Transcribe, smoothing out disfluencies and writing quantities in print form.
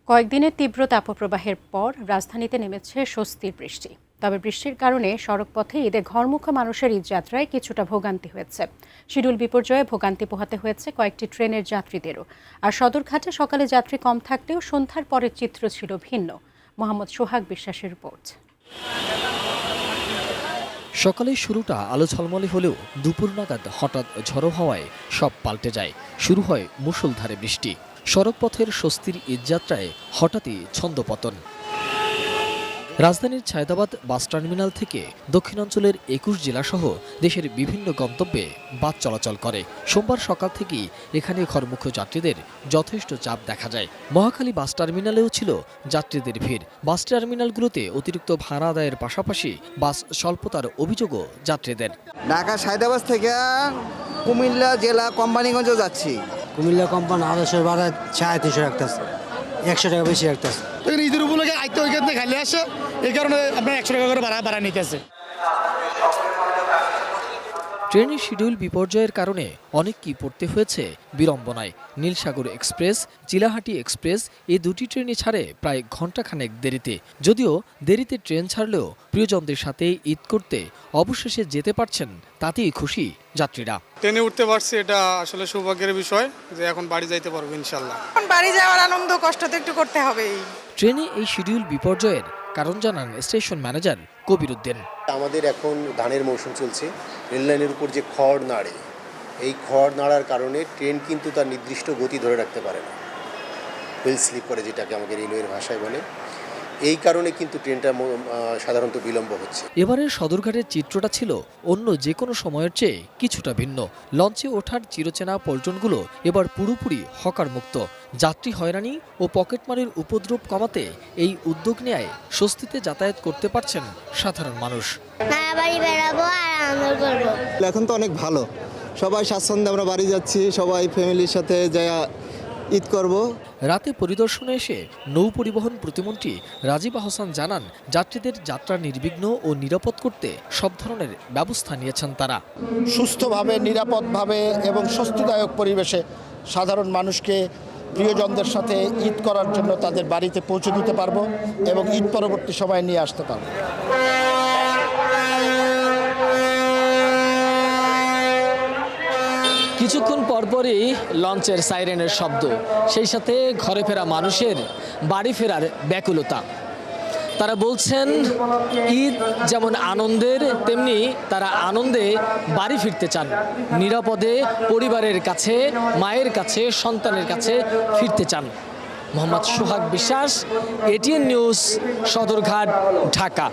কয়েকদিনের তীব্র তাপপ্রবাহের পর রাজধানীতে নেমেছে স্বস্তির বৃষ্টি। তবে বৃষ্টির কারণে সড়কপথে ঈদে ঘরমুখো মানুষের ঈদযাত্রায় কিছুটা ভোগান্তি হয়েছে। শিডিউল বিপর্যয়ে ভোগান্তি পোহাতে হয়েছে কয়েকটি ট্রেনের যাত্রীদেরও। আর সদরঘাটে সকালে যাত্রী কম থাকলেও সন্ধ্যার পরের চিত্র ছিল ভিন্ন। মোহাম্মদ সোহাগ বিশ্বাসের রিপোর্ট। সকালের শুরুটা আলো ঝলমলে হলেও দুপুর নাগাদ হঠাৎ ঝড়ো হাওয়ায় সব পাল্টে যায়। শুরু হয় মুষলধারে বৃষ্টি। সড়কপথের স্বস্তির ঈদযাত্রায় হঠাৎই ছন্দপতন। রাজধানীর ছায়দাবাদ বাস টার্মিনাল থেকে দক্ষিণাঞ্চলের ২১ জেলাসহ দেশের বিভিন্ন গন্তব্যে বাস চলাচল করে। সোমবার সকাল থেকেই এখানে ঘরমুখো যাত্রীদের যথেষ্ট চাপ দেখা যায়। মহাখালী বাস টার্মিনালেও ছিল যাত্রীদের ভিড়। বাস টার্মিনালগুলোতে অতিরিক্ত ভাড়া আদায়ের পাশাপাশি বাস স্বল্পতার অভিযোগও যাত্রীদের। ঢাকা সায়দাবাদ থেকে কুমিল্লা জেলা কোম্পানিগঞ্জও যাচ্ছি। কুমিল্লা কোম্পানি আদর্শের ভাড়া ৩৫০ রাখতেছে, ১০০ টাকা বেশি রাখতেছে। ঈদের উপলক্ষে আইতে ওইখানে খালি আসে, এই কারণে আপনার ১০০ টাকা করে ভাড়া নিতেছে। ট্রেনের শিডিউল বিপর্যয়ের কারণে অনেককেই পড়তে হয়েছে বিড়ম্বনায়। নীলসাগর এক্সপ্রেস, চিলাহাটি এক্সপ্রেস এই দুটি ট্রেনই ছাড়ে প্রায় ঘণ্টাখানেক দেরিতে। যদিও দেরিতে ট্রেন ছাড়লেও প্রিয়জনদের সাথে ঈদ করতে অবশেষে যেতে পারছেন, তাতেই খুশি যাত্রীরা। ট্রেনে উঠতে পারছি, এটা আসলে সৌভাগ্যের বিষয় যে এখন বাড়ি যাইতে পারবো ইনশাল্লাহ। এখন বাড়ি যাওয়ার আনন্দ, কষ্ট তো একটু করতে হবেই। ট্রেনে এই শিডিউল বিপর্যয়ের কারণ জানান স্টেশন ম্যানেজার কবির উদ্দিন। আমাদের এখন ধানের মৌসুম চলছে, রেললাইনের উপর যে খড় নাড়ে, এই খড় নাড়ার কারণে ট্রেন কিন্তু তার নির্দিষ্ট গতি ধরে রাখতে পারে না, হুইল স্লিপ করে, যেটাকে আমাদের রেলওয়ের ভাষায় বলে। এই কারণে কিন্তু ট্রেনটা সাধারণত বিলম্ব হচ্ছে। এবারের সদরঘাটের চিত্রটা ছিল অন্য যে কোনো সময়ের চেয়ে কিছুটা ভিন্ন। লঞ্চে ওঠার চিরচেনা পল্টনগুলো এবার পুরোপুরি হকার মুক্ত। যাত্রী হয়রানি ও পকেটমারির উপদ্রব কমাতে এই উদ্যোগ নেয় স্বস্তিতে যাতায়াত করতে পারছেন সাধারণ মানুষ। এখন তো অনেক ভালো, সবাই স্বাচ্ছন্দ্যে আমরা বাড়ি যাচ্ছি, সবাই ফ্যামিলির সাথে যায় ঈদ করব। রাতে পরিদর্শনে এসে নৌ পরিবহন প্রতিমন্ত্রী রাজীব আহসান জানান, যাত্রীদের যাত্রা নির্বিঘ্ন ও নিরাপদ করতে সব ধরনের ব্যবস্থা নিয়েছেন তারা। সুস্থভাবে, নিরাপদভাবে এবং স্বস্তিদায়ক পরিবেশে সাধারণ মানুষকে প্রিয়জনদের সাথে ঈদ করার জন্য তাদের বাড়িতে পৌঁছে দিতে পারবো এবং ঈদ পরবর্তী সময়ে নিয়ে আসতে পারবো। কিছুক্ষণ পরপরই লঞ্চের সাইরেনের শব্দ, সেই সাথে ঘরে ফেরা মানুষের বাড়ি ফেরার ব্যাকুলতা। তারা বলছেন ঈদ যেমন আনন্দের, তেমনি তারা আনন্দে বাড়ি ফিরতে চান, নিরাপদে পরিবারের কাছে, মায়ের কাছে, সন্তানের কাছে ফিরতে চান। মোহাম্মদ সোহাগ বিশ্বাস, এটিএন নিউজ, সদরঘাট, ঢাকা।